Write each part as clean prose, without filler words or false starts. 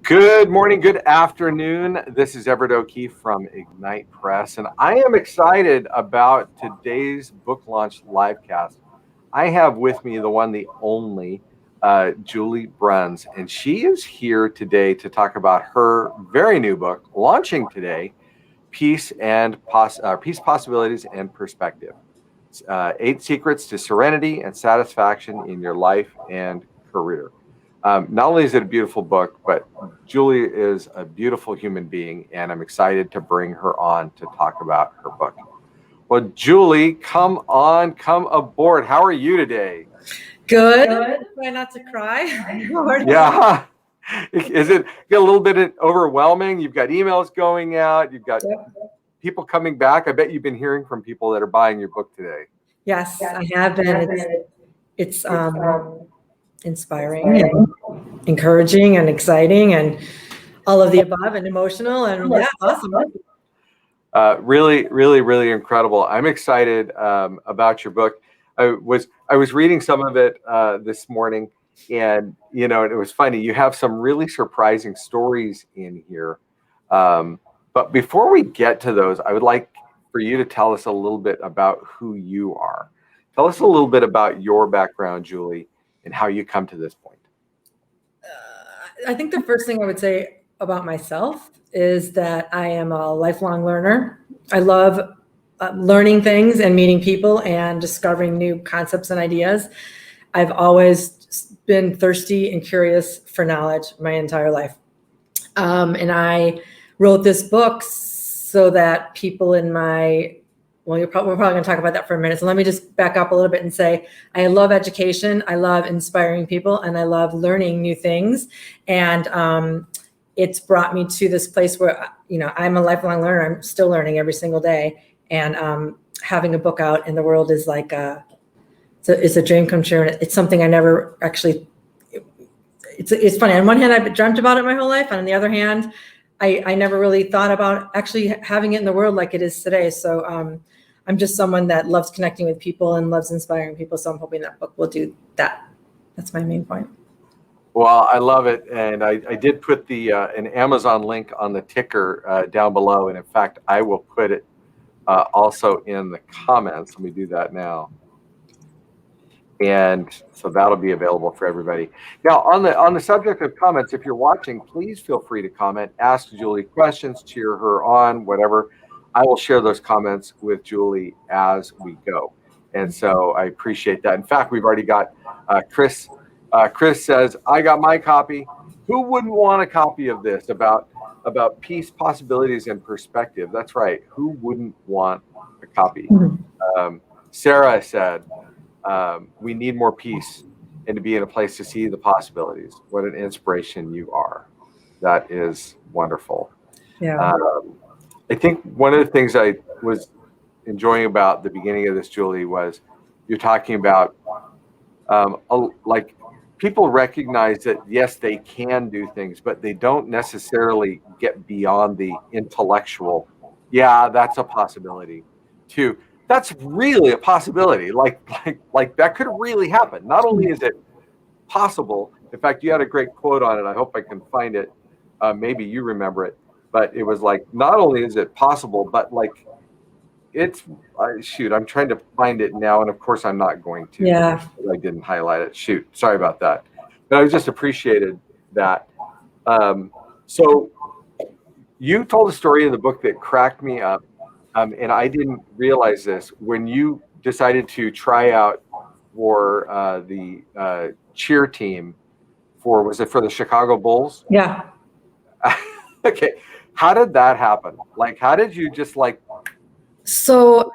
Good morning, good afternoon. This is Everett O'Keefe from Ignite Press, and I am excited about today's book launch livecast. I have with me the one, the only, Julie Bruns, and she is here today to talk about her very new book, launching today, Peace, Possibilities, and Perspective. 8 Secrets to Serenity and Satisfaction in Your Life and Career. Not only is it a beautiful book, but Julie is a beautiful human being, and I'm excited to bring her on to talk about her book. Well, Julie, come aboard. How are you today? Good. Try not to cry. Yeah. Is it a little bit overwhelming? You've got emails going out. You've got people coming back. I bet you've been hearing from people that are buying your book today. Yes, I have been. It's inspiring and encouraging and exciting and all of the above and emotional and awesome. Really, really, really incredible. I'm excited about your book. I was reading some of it this morning, and it was funny. You have some really surprising stories in here. But before we get to those, I would like for you to tell us a little bit about who you are. Tell us a little bit about your background, Julie, and how you come to this point. I think the first thing I would say about myself is that I am a lifelong learner. I love learning things and meeting people and discovering new concepts and ideas. I've always been thirsty and curious for knowledge my entire life. And I wrote this book so that people in we're probably going to talk about that for a minute. So let me just back up a little bit and say, I love education. I love inspiring people, and I love learning new things. And it's brought me to this place where, I'm a lifelong learner. I'm still learning every single day. And having a book out in the world is like it's a dream come true. And it's something I never actually, it's funny. On one hand, I've dreamt about it my whole life. And on the other hand, I never really thought about actually having it in the world like it is today. So I'm just someone that loves connecting with people and loves inspiring people. So I'm hoping that book will do that. That's my main point. Well, I love it. And I did put an Amazon link on the ticker down below. And in fact, I will put it also in the comments. Let me do that now. And so that'll be available for everybody. Now, on the subject of comments, if you're watching, please feel free to comment, ask Julie questions, cheer her on, whatever. I will share those comments with Julie as we go. And so I appreciate that. In fact, we've already got Chris. Chris says, I got my copy. Who wouldn't want a copy of this about peace, possibilities, and perspective? That's right. Who wouldn't want a copy? Sarah said, we need more peace and to be in a place to see the possibilities. What an inspiration you are. That is wonderful. Yeah. I think one of the things I was enjoying about the beginning of this, Julie, was you're talking about like people recognize that, yes, they can do things, but they don't necessarily get beyond the intellectual. Yeah, that's a possibility. To that's really a possibility. Like that could really happen. Not only is it possible, in fact, you had a great quote on it. I hope I can find it. Maybe you remember it, but it was like, not only is it possible, but like it's shoot, I'm trying to find it now. And of course I'm not going to. Yeah. I didn't highlight it. Shoot. Sorry about that. But I just appreciated that. So you told a story in the book that cracked me up. And I didn't realize this when you decided to try out for the cheer team was it for the Chicago Bulls? Yeah. Okay. How did that happen? Like, how did you just like? So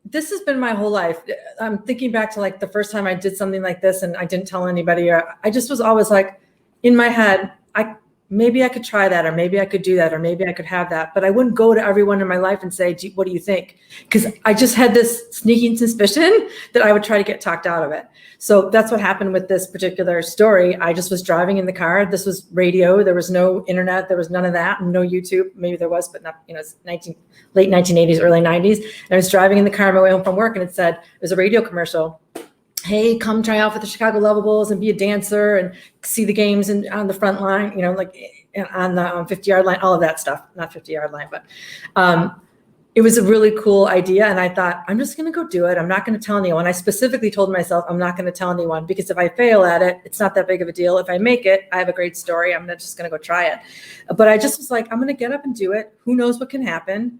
this has been my whole life. I'm thinking back to like the first time I did something like this and I didn't tell anybody. I just was always like in my head, maybe I could try that, or maybe I could do that, or maybe I could have that. But I wouldn't go to everyone in my life and say, what do you think? Because I just had this sneaking suspicion that I would try to get talked out of it. So that's what happened with this particular story. I just was driving in the car. This was radio. There was no internet. There was none of that. No YouTube. Maybe there was, but not, it's late 1980s, early 90s. And I was driving in the car on my way home from work, and it was a radio commercial. hey, come try out for the Chicago Lovables and be a dancer and see the games and on the front line, like on the 50-yard line, all of that stuff. Not 50-yard line, but it was a really cool idea. And I thought, I'm just going to go do it. I'm not going to tell anyone. I specifically told myself, I'm not going to tell anyone, because if I fail at it, it's not that big of a deal. If I make it, I have a great story. I'm just going to go try it. But I just was like, I'm going to get up and do it. Who knows what can happen?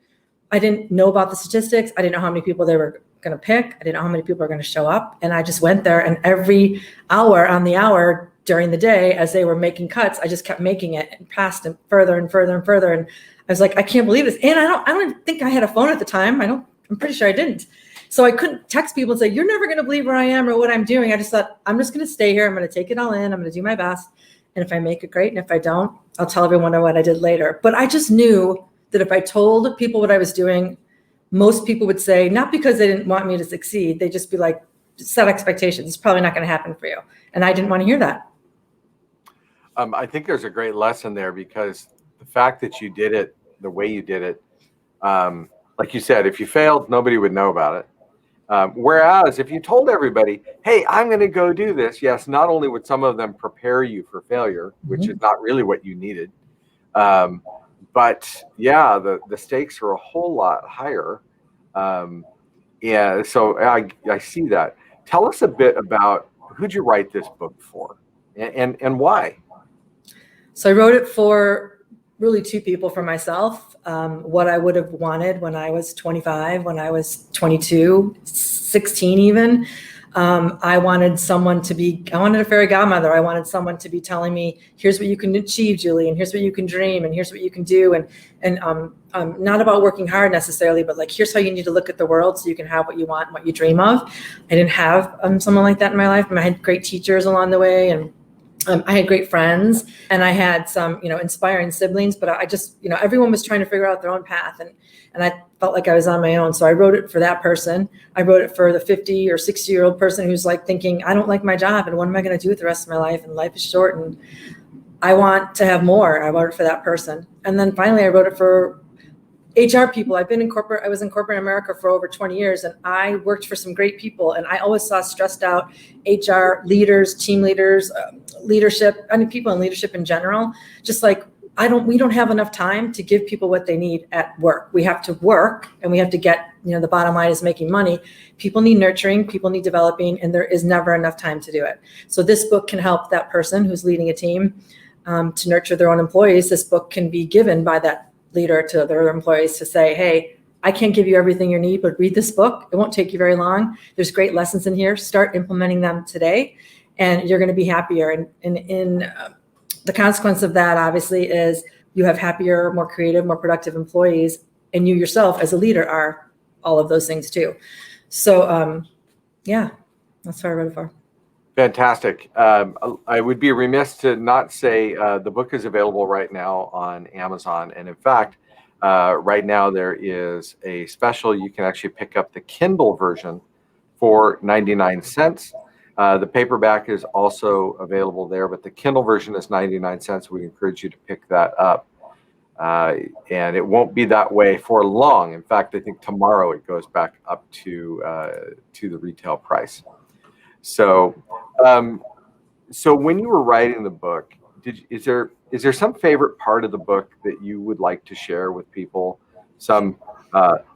I didn't know about the statistics. I didn't know how many people they were going to pick. I didn't know how many people are going to show up. And I just went there, and every hour on the hour during the day, as they were making cuts, I just kept making it and passed it further and further and further. And I was like, I can't believe this. And I don't even think I had a phone at the time. I'm pretty sure I didn't. So I couldn't text people and say, you're never going to believe where I am or what I'm doing. I just thought, I'm just going to stay here. I'm going to take it all in. I'm going to do my best. And if I make it, great. And if I don't, I'll tell everyone what I did later. But I just knew that if I told people what I was doing, most people would say, not because they didn't want me to succeed, they'd just be like, set expectations. It's probably not going to happen for you. And I didn't want to hear that. I think there's a great lesson there, because the fact that you did it the way you did it, like you said, if you failed, nobody would know about it. Whereas if you told everybody, hey, I'm going to go do this, yes, not only would some of them prepare you for failure, which is not really what you needed, but yeah, the stakes are a whole lot higher. Yeah, so I see that. Tell us a bit about who'd you write this book for, and why? So I wrote it for really two people, for myself, what I would have wanted when I was 25, when I was 22, 16 even. I wanted a fairy godmother. I wanted someone to be telling me, here's what you can achieve, Julie, and here's what you can dream, and here's what you can do. And not about working hard necessarily, but like, here's how you need to look at the world so you can have what you want and what you dream of. I didn't have someone like that in my life. I had great teachers along the way, and I had great friends, and I had some, inspiring siblings, but I just, everyone was trying to figure out their own path. And I felt like I was on my own. So I wrote it for that person. I wrote it for the 50 or 60-year-old person who's like thinking, I don't like my job, and what am I going to do with the rest of my life? And life is short, and I want to have more. I wrote it for that person. And then finally I wrote it for HR people. I was in corporate America for over 20 years, and I worked for some great people. And I always saw stressed out HR leaders, team leaders, leadership, people in leadership in general, just like, we don't have enough time to give people what they need at work. We have to work, and we have to get, the bottom line is making money. People need nurturing, people need developing, and there is never enough time to do it. So this book can help that person who's leading a team to nurture their own employees. This book can be given by that leader to their employees to say, hey, I can't give you everything you need, but read this book. It won't take you very long. There's great lessons in here. Start implementing them today, and you're going to be happier. And the consequence of that, obviously, is you have happier, more creative, more productive employees, and you yourself as a leader are all of those things too. So yeah, that's what I wrote it for. Fantastic. I would be remiss to not say the book is available right now on Amazon. And in fact, right now there is a special. You can actually pick up the Kindle version for 99 cents. The paperback is also available there, but the Kindle version is 99 cents. We encourage you to pick that up. And it won't be that way for long. In fact, I think tomorrow it goes back up to the retail price. So when you were writing the book, is there some favorite part of the book that you would like to share with people? Some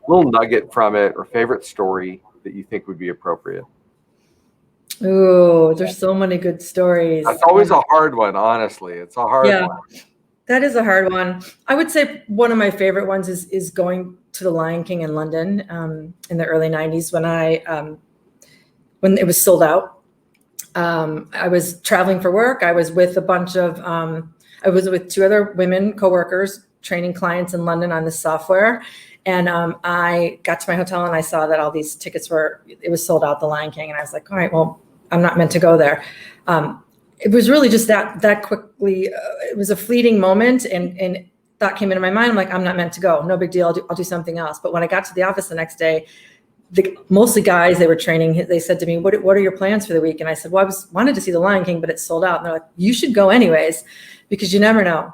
little nugget from it, or favorite story that you think would be appropriate? Oh, there's so many good stories. That's always a hard one, honestly. It's a hard one. That is a hard one. I would say one of my favorite ones is going to the Lion King in London in the early 90s when it was sold out. I was traveling for work. I was with I was with two other women coworkers training clients in London on this software. And I got to my hotel and I saw that all these tickets it was sold out, the Lion King. And I was like, all right, well, I'm not meant to go there. It was really just that quickly. It was a fleeting moment, and thought came into my mind. I'm like, I'm not meant to go. No big deal. I'll do something else. But when I got to the office the next day, mostly guys they were training, they said to me, what are your plans for the week? And I said, well, wanted to see the Lion King, but it's sold out. And they're like, you should go anyways, because you never know.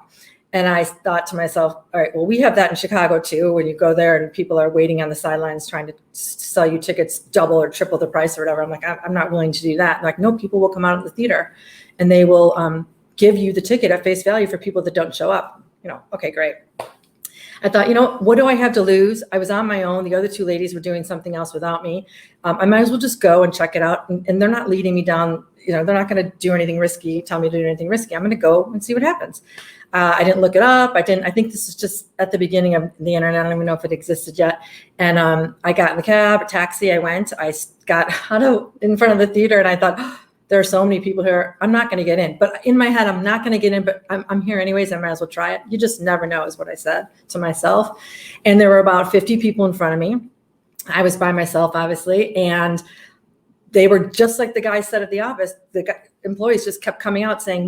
And I thought to myself, all right, well, we have that in Chicago too, when you go there and people are waiting on the sidelines trying to sell you tickets double or triple the price or whatever. I'm like, I'm not willing to do that. I'm like, no, people will come out of the theater and they will give you the ticket at face value for people that don't show up. Okay, great. I thought, what do I have to lose? I was on my own. The other two ladies were doing something else without me. I might as well just go and check it out. And they're not leading me down. They're not going to do anything risky, tell me to do anything risky. I'm going to go and see what happens. I didn't look it up. I think this is just at the beginning of the internet. I don't even know if it existed yet. And I got in the cab, a taxi. I got out in front of the theater and I thought, there are so many people here. I'm not going to get in. But in my head, I'm not going to get in, but I'm here anyways. I might as well try it. You just never know is what I said to myself. And there were about 50 people in front of me. I was by myself, obviously. And they were just like the guy said at the office. Employees just kept coming out saying,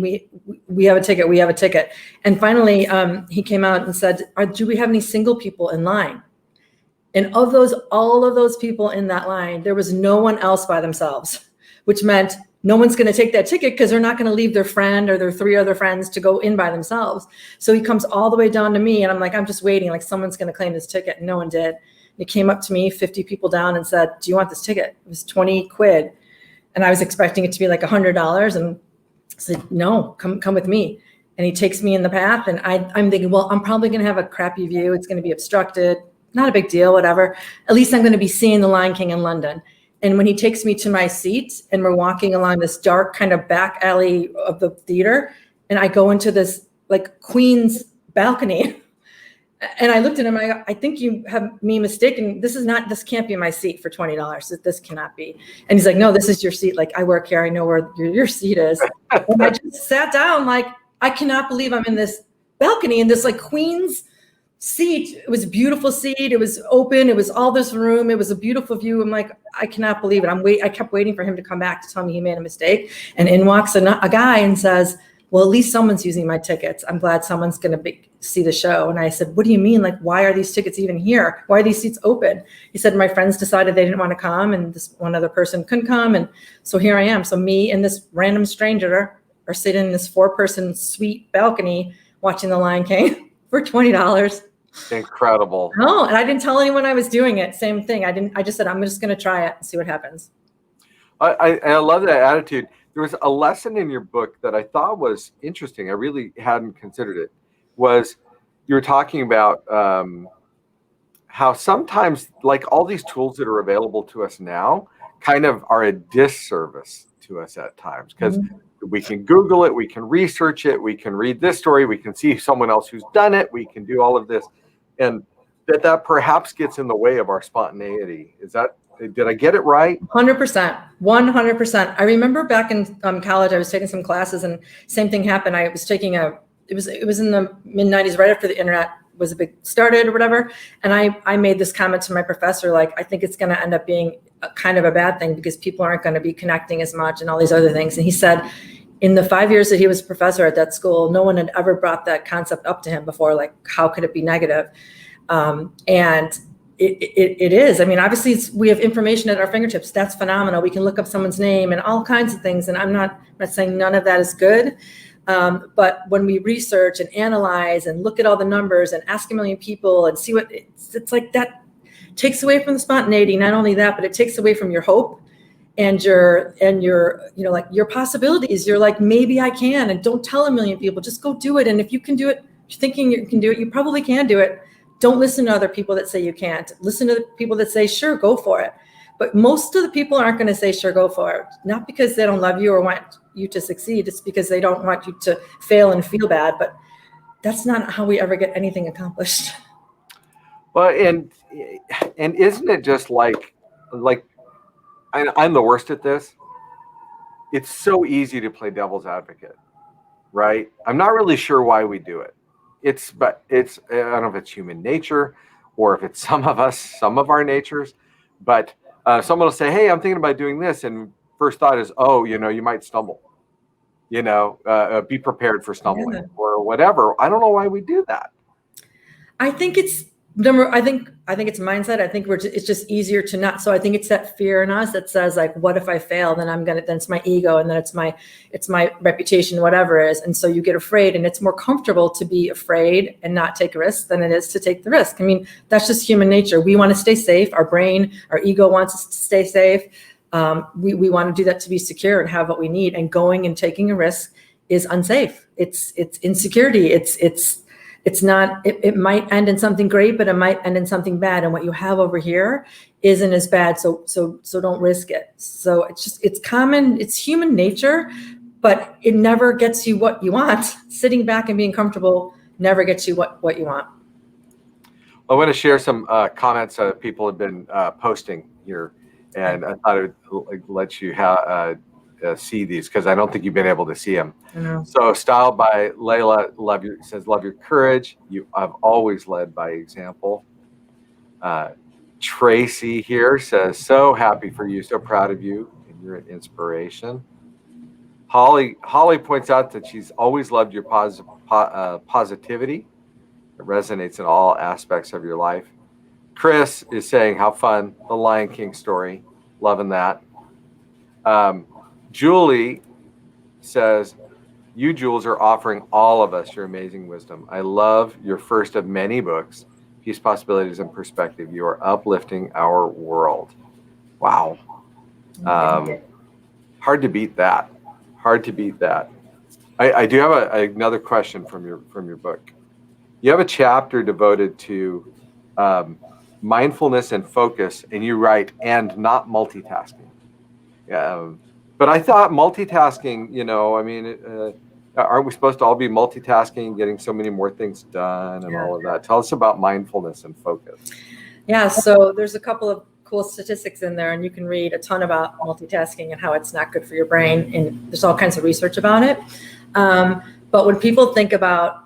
we have a ticket. We have a ticket. And finally, he came out and said, do we have any single people in line? And of all of those people in that line, there was no one else by themselves, which meant no one's going to take that ticket because they're not going to leave their friend or their three other friends to go in by themselves. So he comes all the way down to me and I'm like, I'm just waiting, like someone's going to claim this ticket. And no one did. He came up to me, 50 people down, and said, do you want this ticket? It was 20 quid. And I was expecting it to be like $100 and I said, no, come with me. And he takes me in the path and I'm thinking, well, I'm probably going to have a crappy view. It's going to be obstructed. Not a big deal, whatever. At least I'm going to be seeing the Lion King in London. And when he takes me to my seat and we're walking along this dark kind of back alley of the theater, and I go into this like Queen's balcony, and I looked at him, I think you have me mistaken. This can't be my seat for $20. This cannot be. And he's like, no, this is your seat. Like, I work here. I know where your seat is. And I just sat down like, I cannot believe I'm in this balcony in this like Queen's seat. It was a beautiful seat. It was open. It was all this room. It was a beautiful view. I'm like, I cannot believe it. I kept waiting for him to come back to tell me he made a mistake. And in walks a guy and says, well, at least someone's using my tickets. I'm glad someone's going to see the show. And I said, what do you mean? Like, why are these tickets even here? Why are these seats open? He said, my friends decided they didn't want to come and this one other person couldn't come. And so here I am. So me and this random stranger are sitting in this 4-person suite balcony watching The Lion King for $20. Incredible. No, and I didn't tell anyone I was doing it. Same thing. I just said, I'm just going to try it and see what happens. I love that attitude. There was a lesson in your book that I thought was interesting. I really hadn't considered it. Was you were talking about how sometimes like all these tools that are available to us now kind of are a disservice to us at times because we can Google it, we can research it, we can read this story, we can see someone else who's done it, we can do all of this. And that perhaps gets in the way of our spontaneity. Did I get it right? 100%. I remember back in college, I was taking some classes and same thing happened. I was taking it was in the mid 90s, right after the internet was a big started or whatever. And I made this comment to my professor, like, I think it's going to end up being kind of a bad thing because people aren't going to be connecting as much and all these other things. And he said, in the 5 years that he was a professor at that school, no one had ever brought that concept up to him before. Like, how could it be negative? And it is. I mean, obviously we have information at our fingertips. That's phenomenal. We can look up someone's name and all kinds of things. And I'm not saying none of that is good. But when we research and analyze and look at all the numbers and ask a million people and see what it's like, that takes away from the spontaneity. Not only that, but it takes away from your hope and your like your possibilities. You're like, maybe I can, and don't tell a million people, just go do it. And if you can do it, you're thinking you can do it, you probably can do it. Don't listen to other people that say you can't. Listen to the people that say, sure, go for it. But most of the people aren't going to say, sure, go for it. Not because they don't love you or want you to succeed. It's because they don't want you to fail and feel bad. But that's not how we ever get anything accomplished. Well, and isn't it just like I'm the worst at this. It's so easy to play devil's advocate, right? I'm not really sure why we do it. I don't know if it's human nature or if it's some of our natures, but someone will say, hey, I'm thinking about doing this. And first thought is, oh, you might stumble, be prepared for stumbling or whatever. I don't know why we do that. I think it's I think it's mindset. I think it's just easier to not. So I think it's that fear in us that says like, what if I fail? Then then it's my ego, and then it's my reputation, whatever it is. And so you get afraid, and it's more comfortable to be afraid and not take a risk than it is to take the risk. I mean, that's just human nature. We want to stay safe. Our brain, our ego wants us to stay safe. We want to do that to be secure and have what we need. And going and taking a risk is unsafe. It's insecurity. It's not, it might end in something great, but it might end in something bad. And what you have over here isn't as bad. So don't risk it. So it's common, it's human nature, but it never gets you what you want. Sitting back and being comfortable never gets you what you want. I want to share some comments people have been posting here, and I thought it would let you see these because I don't think you've been able to see them. So, styled by Layla, says, love your courage. You have always led by example. Tracy here says, so happy for you, so proud of you, and you're an inspiration. Holly points out that she's always loved your positivity. It resonates in all aspects of your life. Chris is saying, how fun, the Lion King story. Loving that. Julie says, you, Jules, are offering all of us your amazing wisdom. I love your first of many books, Peace, Possibilities, and Perspective. You are uplifting our world. Wow. Hard to beat that. Hard to beat that. I do have another question from your book. You have a chapter devoted to mindfulness and focus, and you write, and not multitasking. But I thought multitasking, I mean, aren't we supposed to all be multitasking, getting so many more things done and all of that? Tell us about mindfulness and focus. Yeah, so there's a couple of cool statistics in there, and you can read a ton about multitasking and how it's not good for your brain, and there's all kinds of research about it. But when people think about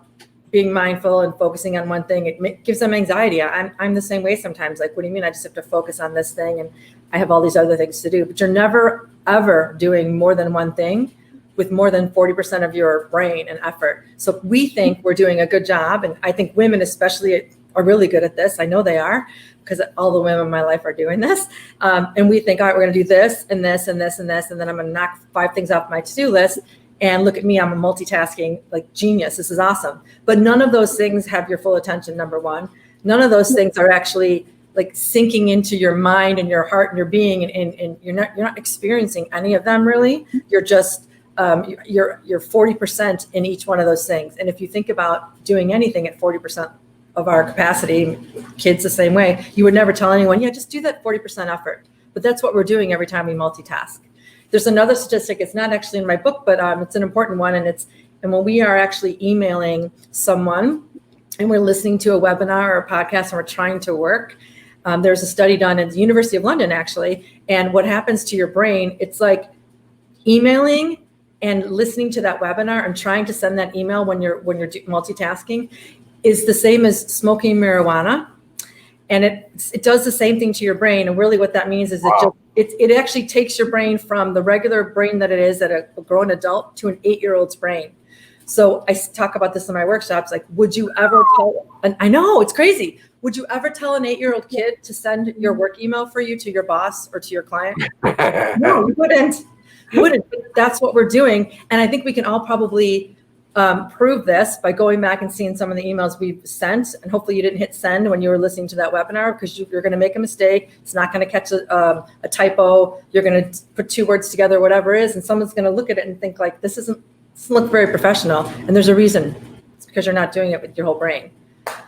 being mindful and focusing on one thing, it gives them anxiety. I'm the same way sometimes. Like, what do you mean I just have to focus on this thing and I have all these other things to do? But you're never, ever doing more than one thing with more than 40% of your brain and effort. So we think we're doing a good job. And I think women especially are really good at this. I know they are, because all the women in my life are doing this. And we think, all right, we're going to do this and this and this and this, and then I'm going to knock 5 things off my to-do list. And look at me, I'm a multitasking like genius. This is awesome. But none of those things have your full attention, number one. None of those things are actually like sinking into your mind and your heart and your being, and you're not experiencing any of them really. You're just you're 40% in each one of those things. And if you think about doing anything at 40% of our capacity, kids the same way, you would never tell anyone, yeah, just do that 40% effort. But that's what we're doing every time we multitask. There's another statistic. It's not actually in my book, but it's an important one. And when we are actually emailing someone and we're listening to a webinar or a podcast and we're trying to work, there's a study done at the University of London, actually. And what happens to your brain, it's like emailing and listening to that webinar and trying to send that email when you're multitasking is the same as smoking marijuana. And it does the same thing to your brain. And really what that means is it actually takes your brain from the regular brain that it is at a grown adult to an 8-year-old's brain. So I talk about this in my workshops. Like, would you ever tell, and I know it's crazy. Would you ever tell an 8-year-old kid to send your work email for you to your boss or to your client? No, you wouldn't. You wouldn't. But that's what we're doing. And I think we can all probably prove this by going back and seeing some of the emails we've sent. And hopefully you didn't hit send when you were listening to that webinar, because you're going to make a mistake. It's not going to catch a typo. You're going to put 2 words together, whatever it is, and someone's going to look at it and think like, this doesn't look very professional. And there's a reason. It's because you're not doing it with your whole brain.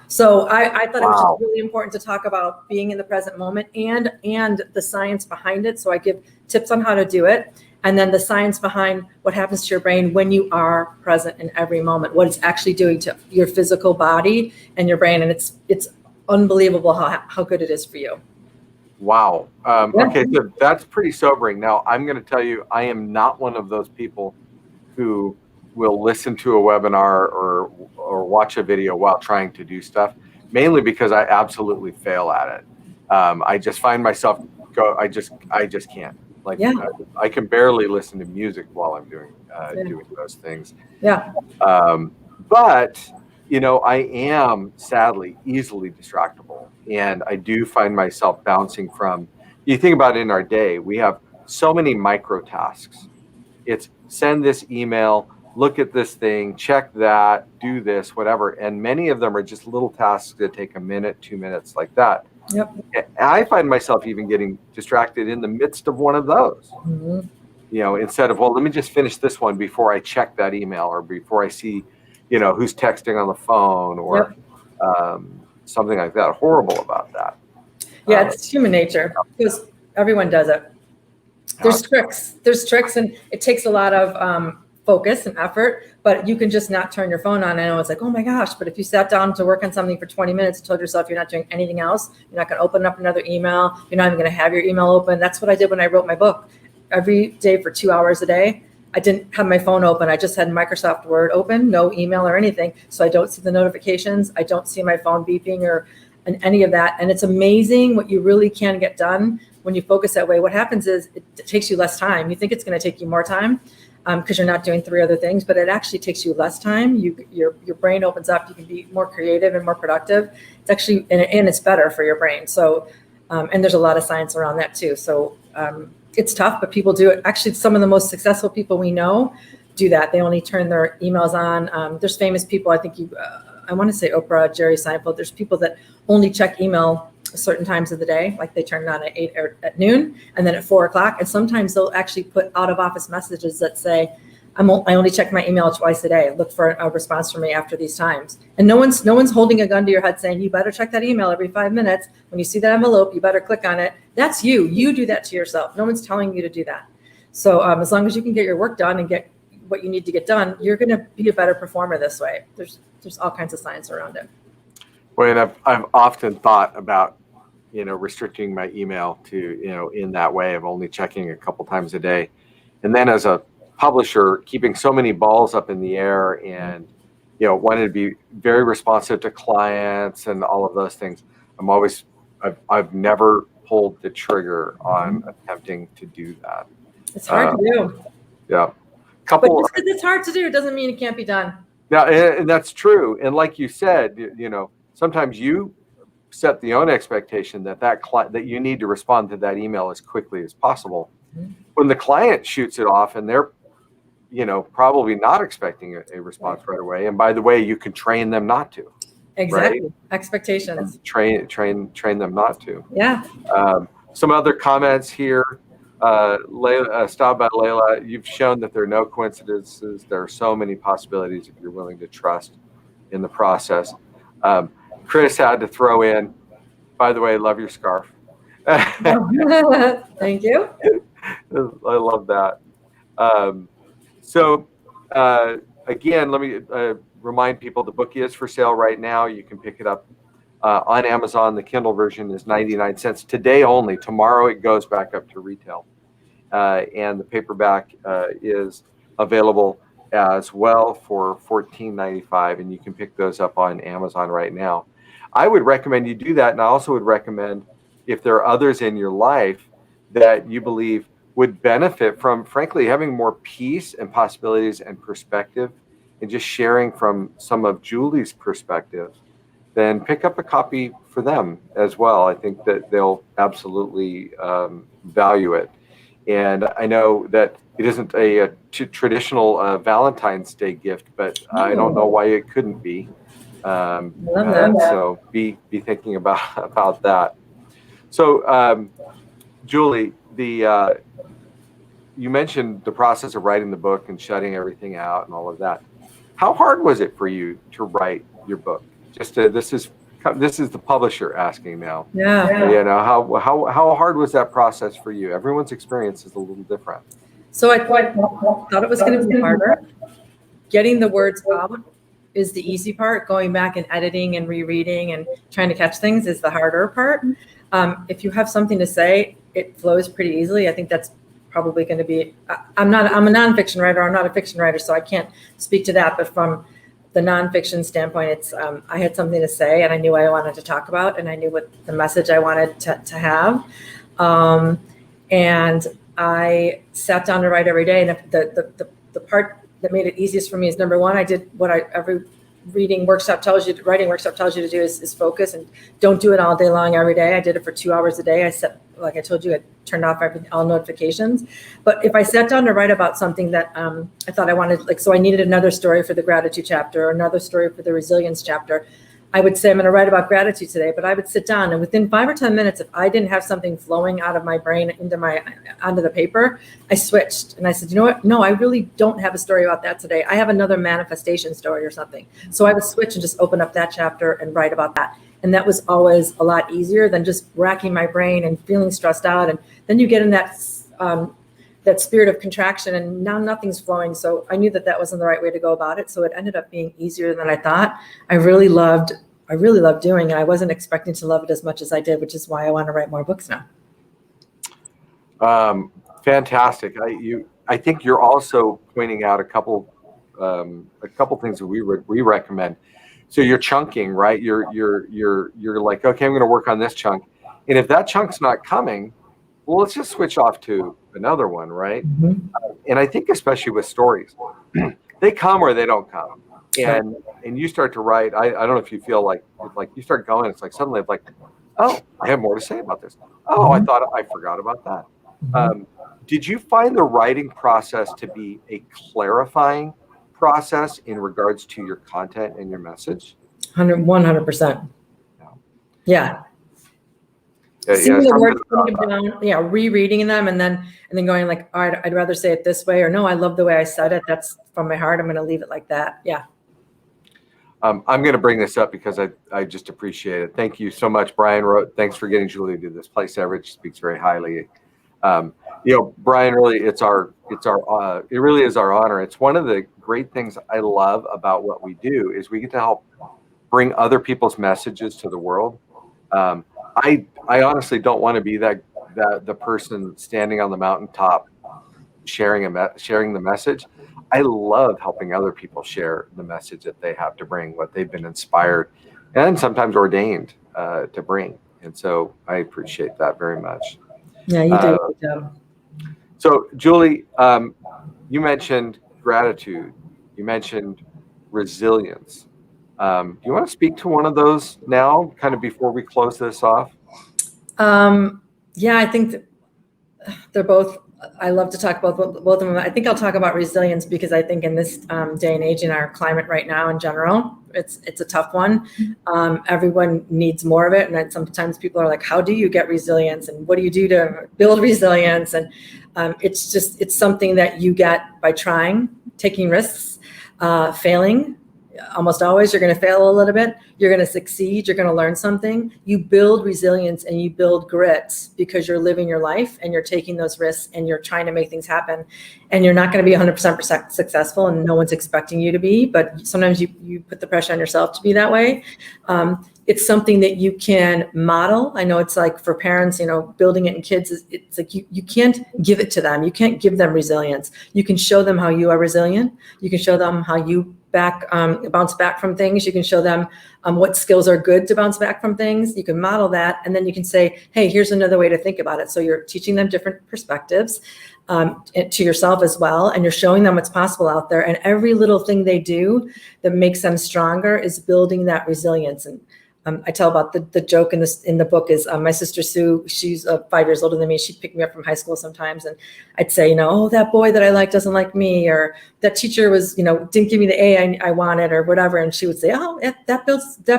So I thought it was just really important to talk about being in the present moment and the science behind it. So I give tips on how to do it. And then the science behind what happens to your brain when you are present in every moment, what it's actually doing to your physical body and your brain. And it's unbelievable how good it is for you. Wow. Okay, so that's pretty sobering. Now, I'm going to tell you, I am not one of those people who will listen to a webinar or watch a video while trying to do stuff, mainly because I absolutely fail at it. I just find myself I just can't. Like, I can barely listen to music while I'm doing those things. Yeah. But I am sadly easily distractible, and I do find myself bouncing from. You think about it, in our day, we have so many micro tasks. It's send this email, look at this thing, check that, do this, whatever. And many of them are just little tasks that take a minute, 2 minutes, like that. Yep. And I find myself even getting distracted in the midst of one of those. Mm-hmm. Instead of, well, let me just finish this one before I check that email, or before I see, who's texting on the phone, or something like that. Horrible about that. Yeah, it's human nature, because everyone does it. There's tricks, and it takes a lot of focus and effort, but you can just not turn your phone on. I know it's like, oh my gosh, but if you sat down to work on something for 20 minutes, told yourself you're not doing anything else, you're not going to open up another email, you're not even going to have your email open. That's what I did when I wrote my book. Every day for 2 hours a day, I didn't have my phone open. I just had Microsoft Word open, no email or anything. So I don't see the notifications. I don't see my phone beeping or any of that. And it's amazing what you really can get done when you focus that way. What happens is it takes you less time. You think it's going to take you more time because you're not doing 3 other things, but it actually takes you less time. Your brain opens up. You can be more creative and more productive. It's actually, and it's better for your brain. So, and there's a lot of science around that too. So it's tough, but people do it. Actually, some of the most successful people we know do that. They only turn their emails on. There's famous people. I think I want to say Oprah, Jerry Seinfeld. There's people that only check email certain times of the day, like they turn it on at 8 or at noon, and then at 4 o'clock. And sometimes they'll actually put out of office messages that say, I only check my email twice a day. Look for a response from me after these times. And no one's holding a gun to your head saying, you better check that email every 5 minutes. When you see that envelope, you better click on it. That's you. You do that to yourself. No one's telling you to do that. So as long as you can get your work done and get what you need to get done, you're going to be a better performer this way. There's all kinds of science around it. Well, and I've often thought about, restricting my email to, in that way of only checking a couple times a day. And then as a publisher, keeping so many balls up in the air, and, wanting to be very responsive to clients and all of those things. I've never pulled the trigger on attempting to do that. It's hard to do. Yeah. But just because it's hard to do, it doesn't mean it can't be done. Yeah, and that's true. And like you said, sometimes you set the own expectation that you need to respond to that email as quickly as possible. Mm-hmm. When the client shoots it off and they're, probably not expecting a response right away. And by the way, you can train them not to. Exactly. Right? Expectations. Train them not to. Yeah. Some other comments here. Stop by Layla. You've shown that there are no coincidences. There are so many possibilities if you're willing to trust in the process. Chris had to throw in, by the way, love your scarf. Thank you. I love that. Again, let me remind people the book is for sale right now. You can pick it up on Amazon. The Kindle version is 99 cents today only. Tomorrow it goes back up to retail. And the paperback is available as well for $14.95, and you can pick those up on Amazon right now. I would recommend you do that, and I also would recommend, if there are others in your life that you believe would benefit from, frankly, having more peace and possibilities and perspective, and just sharing from some of Julie's perspective, then pick up a copy for them as well. I think that they'll absolutely value it. And I know that it isn't a traditional Valentine's Day gift, but I don't know why it couldn't be. So be thinking about that. So, Julie, you mentioned the process of writing the book and shutting everything out and all of that. How hard was it for you to write your book? This is the publisher asking now. Yeah. How hard was that process for you? Everyone's experience is a little different. So I thought it was going to be harder. Getting the words out is the easy part. Going back and editing and rereading and trying to catch things is the harder part. If you have something to say, it flows pretty easily. I think that's probably going to be. I'm a nonfiction writer. I'm not a fiction writer, so I can't speak to that. But from the nonfiction standpoint, it's I had something to say, and I knew I wanted to talk about, and I knew what the message I wanted to have, and I sat down to write every day. And the part that made it easiest for me is, number one, I did what every writing workshop tells you to do is focus, and don't do it all day long every day. I did it for 2 hours a day. Like I told you, I turned off all notifications. But if I sat down to write about something that I thought I wanted, like, so I needed another story for the gratitude chapter or another story for the resilience chapter, I would say, I'm going to write about gratitude today, but I would sit down, and within 5 or 10 minutes, if I didn't have something flowing out of my brain onto the paper, I switched and I said, you know what? No, I really don't have a story about that today. I have another manifestation story or something. So I would switch and just open up that chapter and write about that. And that was always a lot easier than just racking my brain and feeling stressed out. And then you get in that spirit of contraction, and now nothing's flowing. So I knew that wasn't the right way to go about it. So it ended up being easier than I thought. I really loved doing it. I wasn't expecting to love it as much as I did, which is why I want to write more books now. Fantastic. I think you're also pointing out a couple things that we recommend. So you're chunking, right? You're like, okay, I'm going to work on this chunk, and if that chunk's not coming, well, let's just switch off to another one, right? Mm-hmm. And I think especially with stories, they come or they don't come. And you start to write. I don't know if you feel like you start going. It's like suddenly like, oh, I have more to say about this. Oh, I thought I forgot about that. Mm-hmm. Did you find the writing process to be a clarifying process in regards to your content and your message? 100%. Yeah. Seeing the words, putting them down, rereading them, and then going like, all right, I'd rather say it this way, or no, I love the way I said it. That's from my heart. I'm going to leave it like that. Yeah. I'm going to bring this up because I just appreciate it. Thank you so much, Brian wrote. Thanks for getting Julie to this place. Everett speaks very highly. Brian, really, it really is our honor. It's one of the great things I love about what we do is we get to help bring other people's messages to the world. I honestly don't want to be the person standing on the mountaintop sharing the message. I love helping other people share the message that they have to bring, what they've been inspired and sometimes ordained to bring. And so I appreciate that very much. Yeah, you do a good job. So, Julie, you mentioned gratitude. You mentioned resilience. Do you want to speak to one of those now, kind of before we close this off? Yeah, I think that they're both. I love to talk about both of them. I think I'll talk about resilience because I think in this day and age, in our climate right now in general, it's a tough one. Everyone needs more of it, and then sometimes people are like, "How do you get resilience? And what do you do to build resilience?" And it's something that you get by trying, taking risks, failing. Almost always, you're going to fail a little bit. You're going to succeed. You're going to learn something. You build resilience and you build grit because you're living your life and you're taking those risks and you're trying to make things happen. And you're not going to be 100% successful, and no one's expecting you to be. But sometimes you put the pressure on yourself to be that way. It's something that you can model. I know it's like for parents, building it in kids, it's like you can't give it to them. You can't give them resilience. You can show them how you are resilient. You can show them how you bounce back from things. You can show them what skills are good to bounce back from things. You can model that, and then you can say, hey, here's another way to think about it. So you're teaching them different perspectives to yourself as well, and you're showing them what's possible out there. And every little thing they do that makes them stronger is building that resilience. And I tell about the joke in the book is my sister Sue. She's 5 years older than me. She'd pick me up from high school sometimes, and I'd say, oh, that boy that I like doesn't like me, or that teacher was, didn't give me the A I wanted, or whatever. And she would say, oh, that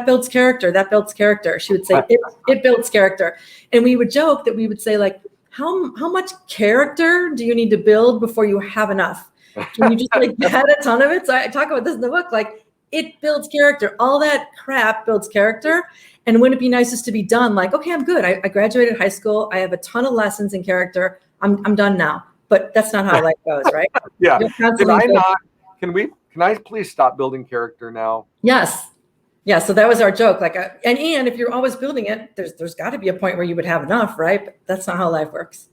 builds character. That builds character. She would say, it builds character. And we would joke that we would say, like, how much character do you need to build before you have enough? Can you just get a ton of it? So I talk about this in the book, like. It builds character. All that crap builds character. And wouldn't it be nice just to be done? Like, okay, I'm good. I graduated high school. I have a ton of lessons in character. I'm done now. But that's not how life goes, right? Yeah. Can I please stop building character now? Yes. Yeah. So that was our joke. Like, and if you're always building it, there's got to be a point where you would have enough, right? But that's not how life works.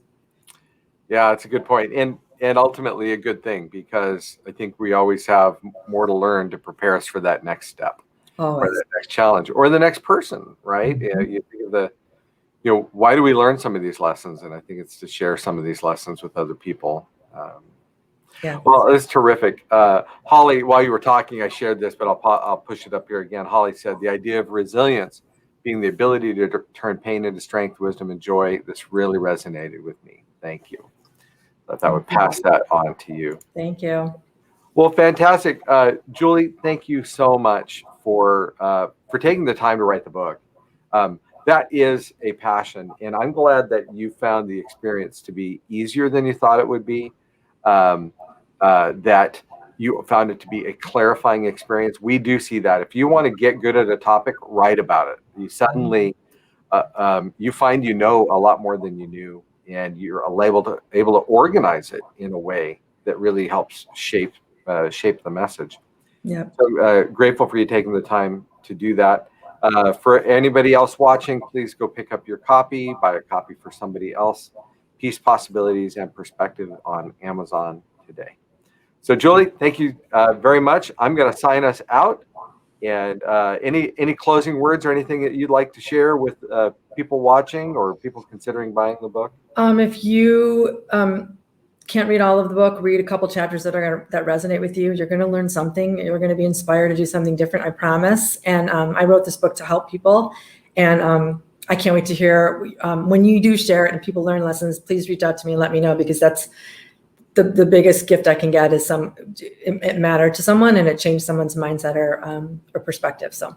Yeah, it's a good point. And ultimately a good thing, because I think we always have more to learn to prepare us for that next step, or the next challenge, or the next person, right? Mm-hmm. You think of why do we learn some of these lessons? And I think it's to share some of these lessons with other people. Yeah. Well, it's terrific. Holly, while you were talking, I shared this, but I'll push it up here again. Holly said the idea of resilience being the ability to turn pain into strength, wisdom, and joy. This really resonated with me. Thank you. Thought I would pass that on to you. Thank you. Well, fantastic, Julie. Thank you so much for taking the time to write the book. That is a passion, and I'm glad that you found the experience to be easier than you thought it would be. Um, that you found it to be a clarifying experience. We do see that. If you want to get good at a topic, write about it. You suddenly you find you know a lot more than you knew, and you're able to organize it in a way that really helps shape the message. Yeah. So grateful for you taking the time to do that. For anybody else watching, please go pick up your copy, buy a copy for somebody else. Peace, Possibilities, and Perspective on Amazon today. So Julie, thank you very much. I'm going to sign us out. And any closing words or anything that you'd like to share with people watching or people considering buying the book? If you can't read all of the book, read a couple chapters that resonate with you. You're going to learn something. You're going to be inspired to do something different, I promise. And I wrote this book to help people. And I can't wait to hear when you do share it and people learn lessons. Please reach out to me and let me know, because that's the biggest gift I can get is it mattered to someone and it changed someone's mindset or perspective. So.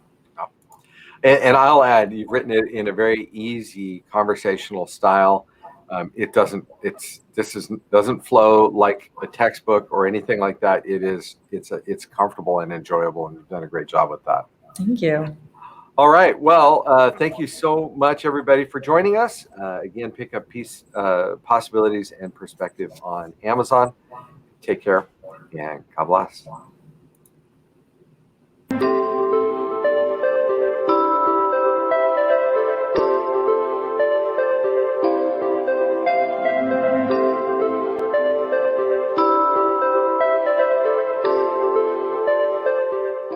And I'll add, you've written it in a very easy conversational style. It doesn't flow like a textbook or anything like that. It's comfortable and enjoyable, and you've done a great job with that. Thank you. All right. Well, thank you so much, everybody, for joining us. Again, pick up Peace, Possibilities, and Perspective on Amazon. Take care, and God bless.